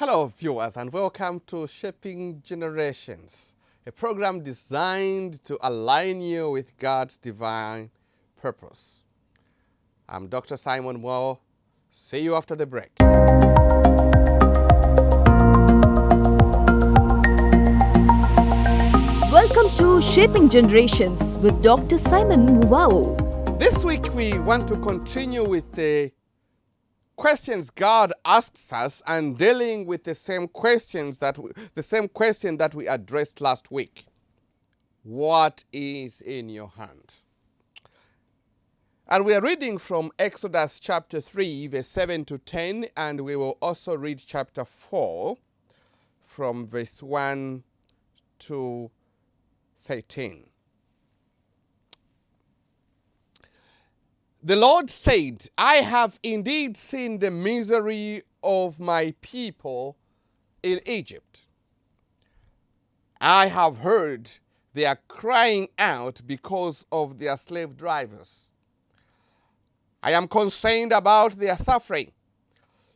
Hello, viewers, and welcome to Shaping Generations, a program designed to align you with God's divine purpose. I'm Dr. Simon Muwowo. See you after the break. Welcome to Shaping Generations with Dr. Simon Muwowo. This week we want to continue with the questions God asks us and dealing with the same question that we addressed last week. What is in your hand? And we are reading from Exodus chapter 3, verse 7 to 10, and we will also read chapter 4 from verse 1 to 13. The Lord said, I have indeed seen the misery of my people in Egypt. I have heard they are crying out because of their slave drivers. I am concerned about their suffering.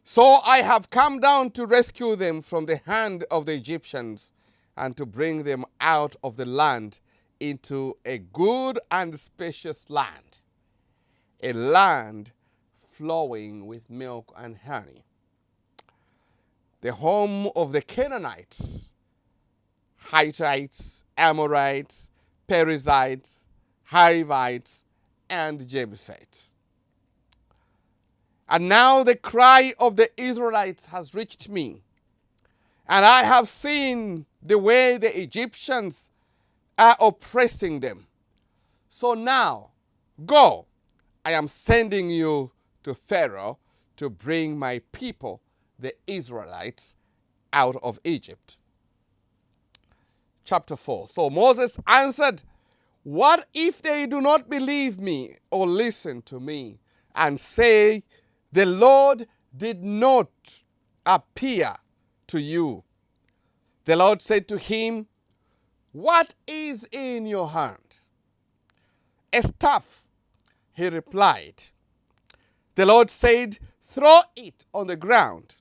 So I have come down to rescue them from the hand of the Egyptians and to bring them out of the land into a good and spacious land, a land flowing with milk and honey, the home of the Canaanites, Hittites, Amorites, Perizzites, Hivites, and Jebusites. And now the cry of the Israelites has reached me, and I have seen the way the Egyptians are oppressing them. So now, go. I am sending you to Pharaoh to bring my people, the Israelites, out of Egypt. Chapter 4. So Moses answered, what if they do not believe me or listen to me and say, the Lord did not appear to you? The Lord said to him, what is in your hand? A staff, he replied. The Lord said, throw it on the ground.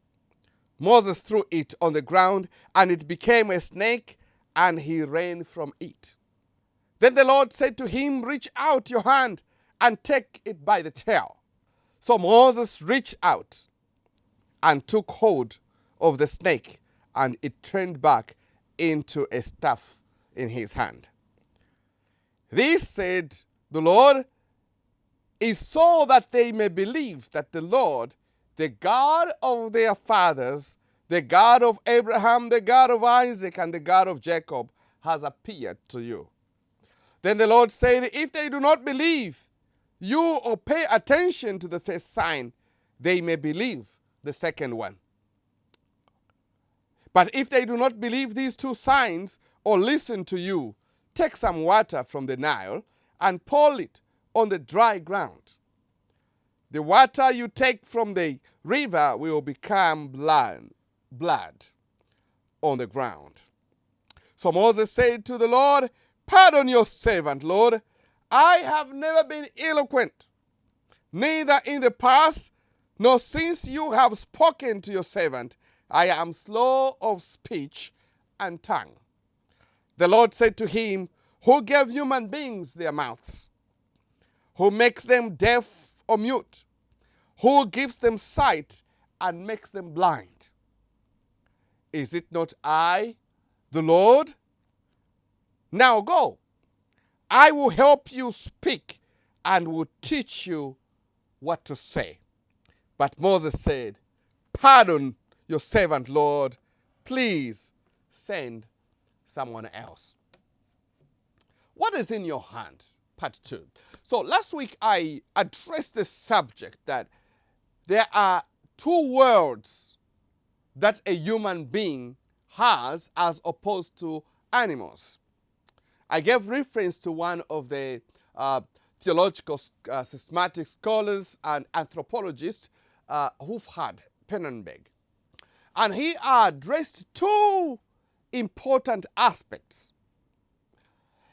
Moses threw it on the ground, and it became a snake, and he ran from it. Then the Lord said to him, reach out your hand and take it by the tail. So Moses reached out and took hold of the snake, and it turned back into a staff in his hand. This, said the Lord, is so that they may believe that the Lord, the God of their fathers, the God of Abraham, the God of Isaac, and the God of Jacob, has appeared to you. Then the Lord said, if they do not believe you or pay attention to the first sign, they may believe the second one. But if they do not believe these two signs or listen to you, take some water from the Nile and pour it on the dry ground. The water you take from the river will become blood on the ground. So Moses said to the Lord, pardon your servant, Lord. I have never been eloquent, neither in the past nor since you have spoken to your servant. I am slow of speech and tongue. The Lord said to him, who gave human beings their mouths? Who makes them deaf or mute? Who gives them sight and makes them blind? Is it not I, the Lord? Now go. I will help you speak and will teach you what to say. But Moses said, pardon your servant, Lord. Please send someone else. What is in your hand? Part 2. So last week I addressed the subject that there are two worlds that a human being has as opposed to animals. I gave reference to one of the theological systematic scholars and anthropologists, Hufhard Pennenberg. And he addressed two important aspects.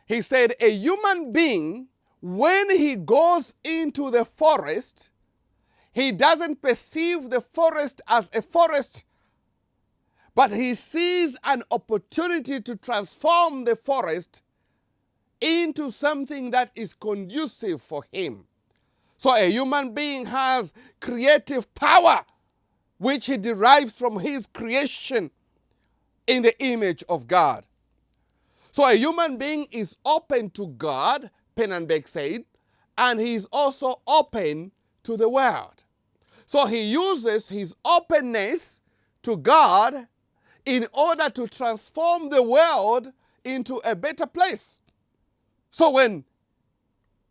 He said a human being, when he goes into the forest, he doesn't perceive the forest as a forest but he sees an opportunity to transform the forest into something that is conducive for him. So a human being has creative power, which he derives from his creation in the image of God. So a human being is open to God, Pen and Beck said, and he is also open to the world. So he uses his openness to God in order to transform the world into a better place. So when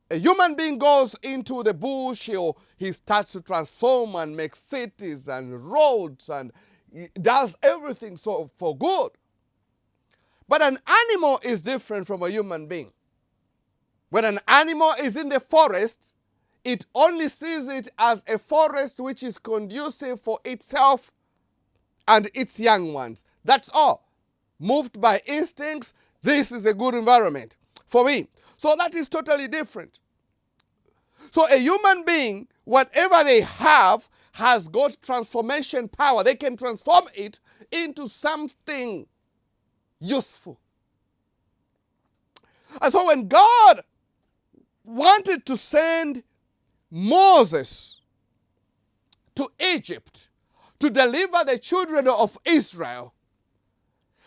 a human being goes into the bush, he starts to transform and make cities and roads, and he does everything so for good. But an animal is different from a human being. When an animal is in the forest, it only sees it as a forest which is conducive for itself and its young ones. That's all. Moved by instincts, this is a good environment for me. So that is totally different. So a human being, whatever they have, has got transformation power. They can transform it into something useful. And so when God wanted to send Moses to Egypt to deliver the children of Israel,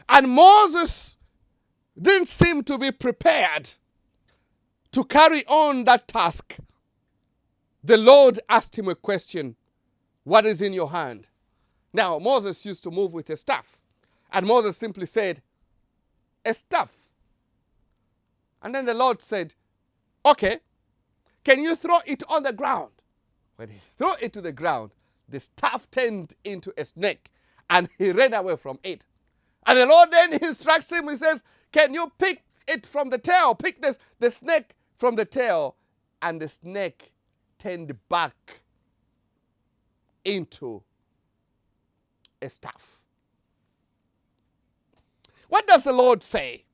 and Moses didn't seem to be prepared to carry on that task, the Lord asked him a question. What is in your hand? Now, Moses used to move with a staff. And Moses simply said, a staff. And then the Lord said, okay, can you throw it on the ground? When he threw it to the ground, the staff turned into a snake, and he ran away from it. And the Lord then instructs him, he says, can you pick it from the tail? Pick the snake from the tail. And the snake turned back into a staff. What does the Lord say?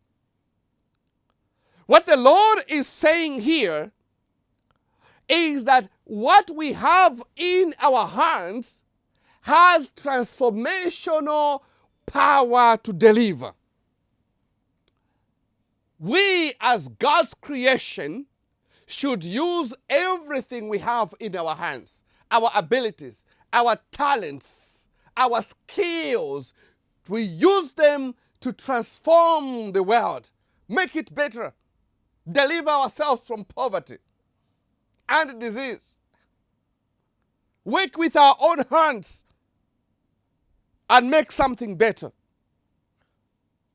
What the Lord is saying here is that what we have in our hands has transformational power to deliver. We, as God's creation, should use everything we have in our hands, our abilities, our talents, our skills. We use them to transform the world, make it better, deliver ourselves from poverty and disease. Work with our own hands and make something better.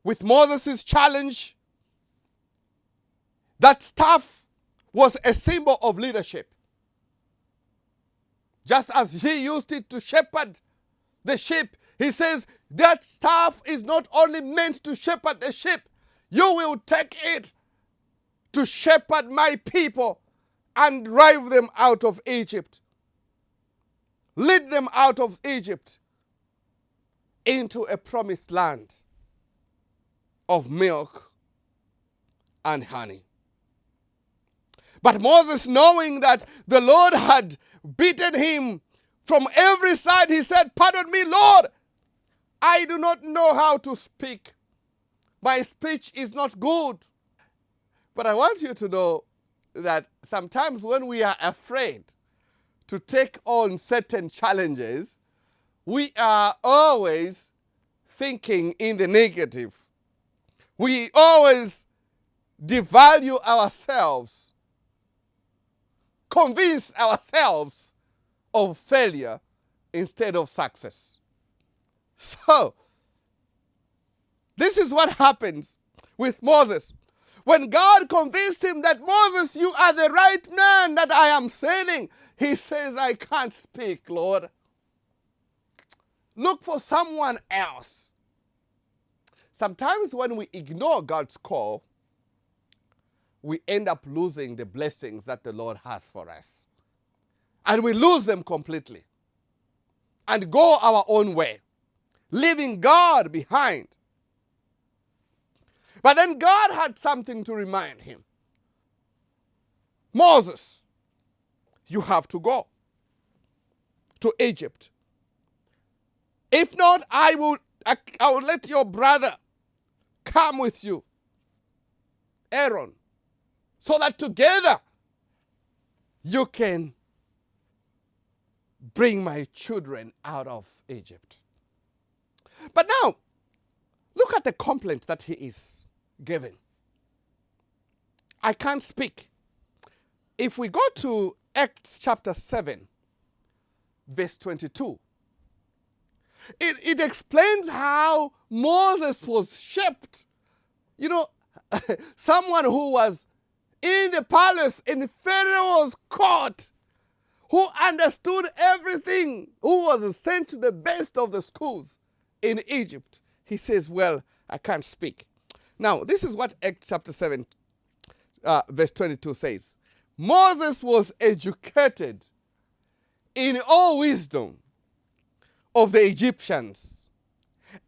With Moses' challenge, that staff was a symbol of leadership. Just as he used it to shepherd the sheep, he says that staff is not only meant to shepherd the sheep, you will take it to shepherd my people and drive them out of Egypt. Lead them out of Egypt into a promised land of milk and honey. But Moses, knowing that the Lord had beaten him from every side, he said, pardon me, Lord, I do not know how to speak. My speech is not good. But I want you to know that sometimes when we are afraid to take on certain challenges, we are always thinking in the negative. We always devalue ourselves, convince ourselves of failure instead of success. So, this is what happens with Moses. When God convinced him that, Moses, you are the right man that I am sending, he says, I can't speak, Lord. Look for someone else. Sometimes when we ignore God's call, we end up losing the blessings that the Lord has for us. And we lose them completely. And go our own way, leaving God behind. But then God had something to remind him. Moses, you have to go to Egypt. If not, I will I will let your brother come with you, Aaron, so that together you can bring my children out of Egypt. But now, look at the complaint that he is giving. I can't speak. If we go to Acts chapter 7, verse 22, it explains how Moses was shaped. You know, someone who was in the palace in Pharaoh's court, who understood everything, who was sent to the best of the schools in Egypt. He says, well, I can't speak. Now, this is what Acts chapter 7, verse 22 says. Moses was educated in all wisdom of the Egyptians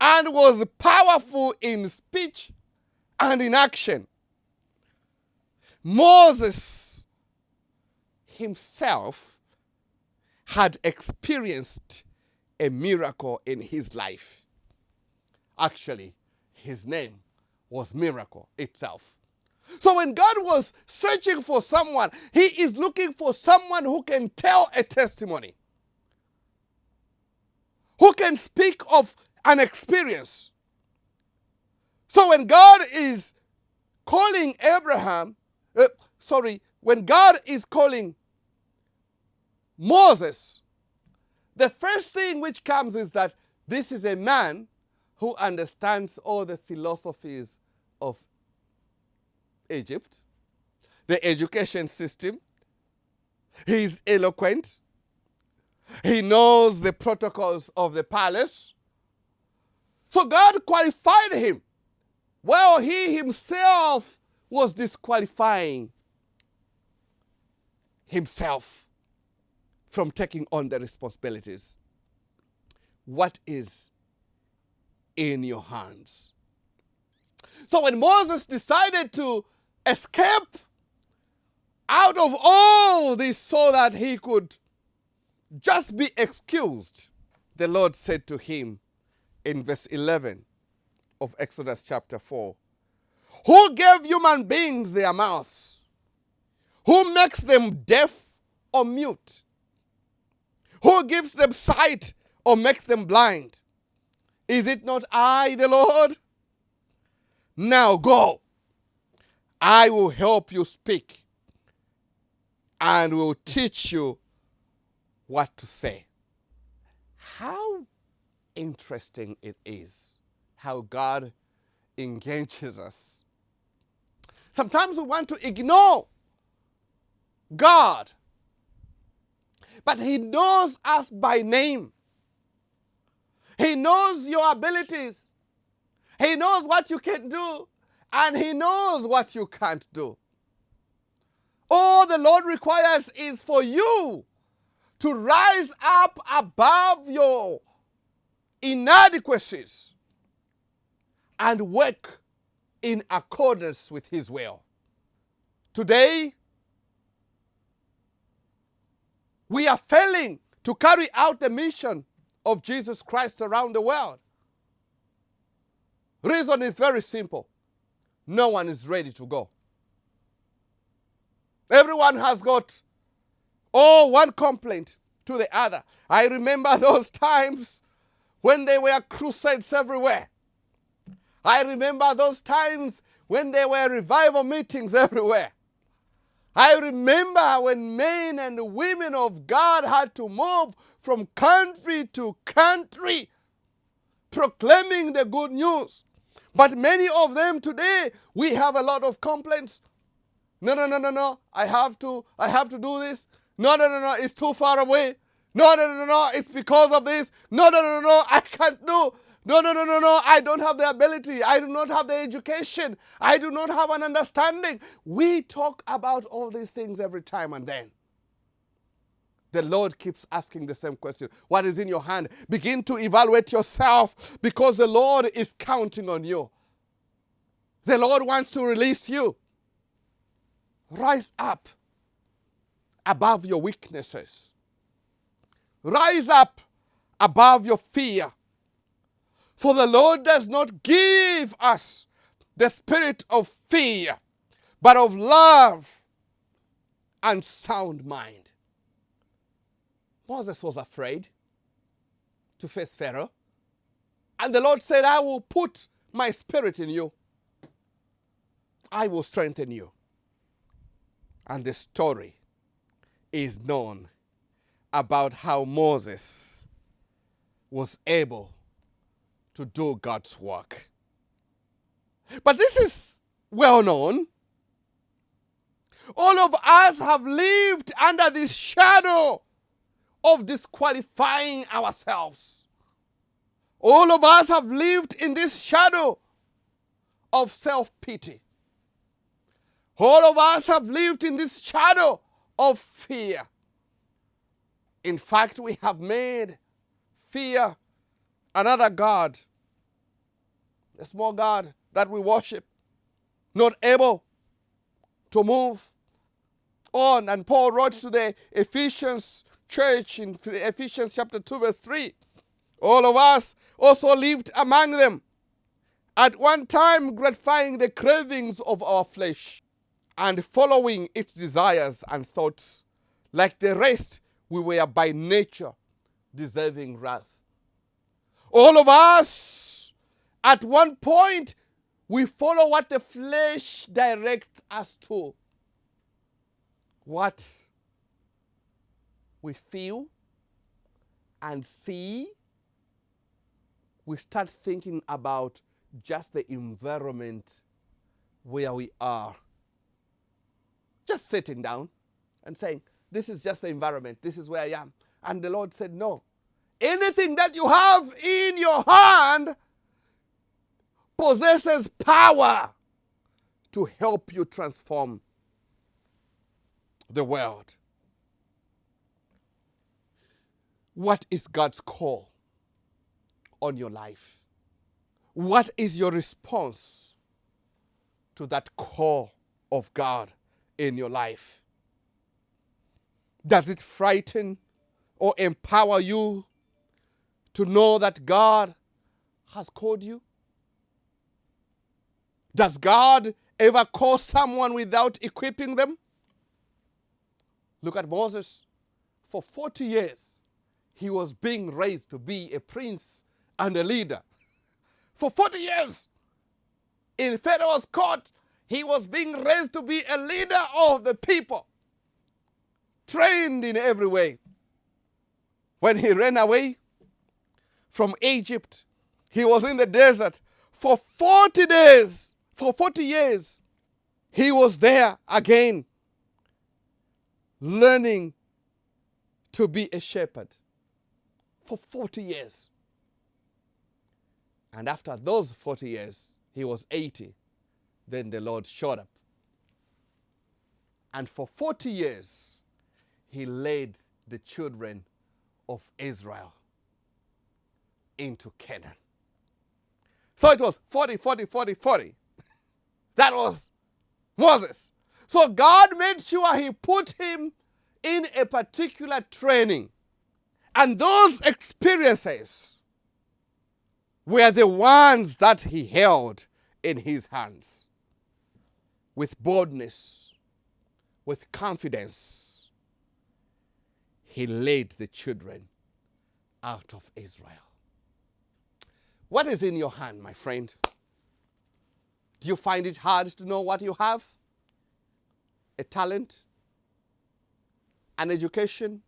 and was powerful in speech and in action. Moses himself had experienced a miracle in his life. Actually, his name was Miracle itself. So when God was searching for someone, he is looking for someone who can tell a testimony, who can speak of an experience. So when God is calling when God is calling Moses, the first thing which comes is that this is a man who understands all the philosophies of Egypt, the education system. He's eloquent. He knows the protocols of the palace. So God qualified him, while he himself was disqualifying himself from taking on the responsibilities. What is in your hands? So when Moses decided to escape out of all this so that he could just be excused, the Lord said to him in verse 11 of Exodus chapter 4, who gave human beings their mouths? Who makes them deaf or mute? Who gives them sight or makes them blind? Is it not I, the Lord? Now go. I will help you speak and will teach you what to say. How interesting it is how God engages us. Sometimes we want to ignore God, but he knows us by name. He knows your abilities. He knows what you can do, and he knows what you can't do. All the Lord requires is for you to rise up above your inadequacies and work in accordance with his will. Today, we are failing to carry out the mission of Jesus Christ around the world. Reason is very simple. No one is ready to go. Everyone has got one complaint to the other. I remember those times when there were crusades everywhere. I remember those times when there were revival meetings everywhere. I remember when men and women of God had to move from country to country proclaiming the good news. But many of them today, we have a lot of complaints. No. I have to do this. No. It's too far away. No. It's because of this. No. I can't do. No. I don't have the ability. I do not have the education. I do not have an understanding. We talk about all these things every time and then. The Lord keeps asking the same question. What is in your hand? Begin to evaluate yourself, because the Lord is counting on you. The Lord wants to release you. Rise up above your weaknesses. Rise up above your fear. For the Lord does not give us the spirit of fear, but of love and sound mind. Moses was afraid to face Pharaoh. And the Lord said, I will put my spirit in you. I will strengthen you. And the story is known about how Moses was able to do God's work. But this is well known. All of us have lived under this shadow of disqualifying ourselves. All of us have lived in this shadow of self-pity. All of us have lived in this shadow of fear. In fact, we have made fear another god, a small god that we worship, not able to move on. And Paul wrote to the Ephesians church in Ephesians chapter 2 verse 3. All of us also lived among them, at one time gratifying the cravings of our flesh and following its desires and thoughts. Like the rest, we were by nature deserving wrath. All of us, at one point, we follow what the flesh directs us to. What we feel and see, we start thinking about just the environment where we are. Just sitting down and saying, this is just the environment, this is where I am. And the Lord said, no. Anything that you have in your hand possesses power to help you transform the world. What is God's call on your life? What is your response to that call of God in your life? Does it frighten or empower you to know that God has called you? Does God ever call someone without equipping them? Look at Moses. For 40 years, he was being raised to be a prince and a leader. For 40 years, in Pharaoh's court, he was being raised to be a leader of the people, trained in every way. When he ran away from Egypt, he was in the desert for 40 days. For 40 years, he was there again, learning to be a shepherd. For 40 years. And after those 40 years, he was 80. Then the Lord showed up. And for 40 years, he led the children of Israel into Canaan. So it was 40, 40, 40, 40. That was Moses. So God made sure he put him in a particular training. And those experiences were the ones that he held in his hands with boldness, with confidence. He led the children out of Israel. What is in your hand, my friend? Do you find it hard to know what you have? A talent? An education?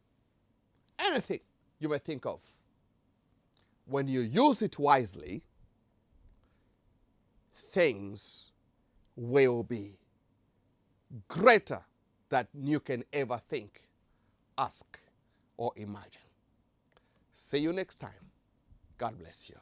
Anything you may think of. When you use it wisely, things will be greater than you can ever think, ask, or imagine. See you next time. God bless you.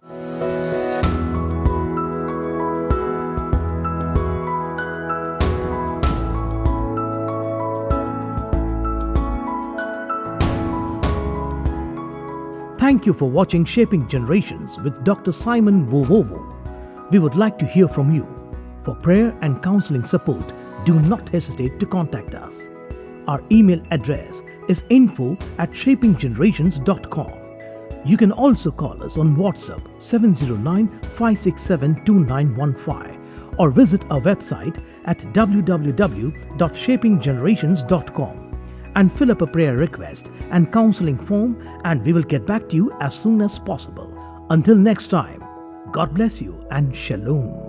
Thank you for watching Shaping Generations with Dr. Simon Muwowo. We would like to hear from you. For prayer and counseling support, do not hesitate to contact us. Our email address is info@shapinggenerations.com. You can also call us on WhatsApp 709-567-2915 or visit our website at www.shapinggenerations.com and fill up a prayer request and counseling form, and we will get back to you as soon as possible. Until next time, God bless you and Shalom.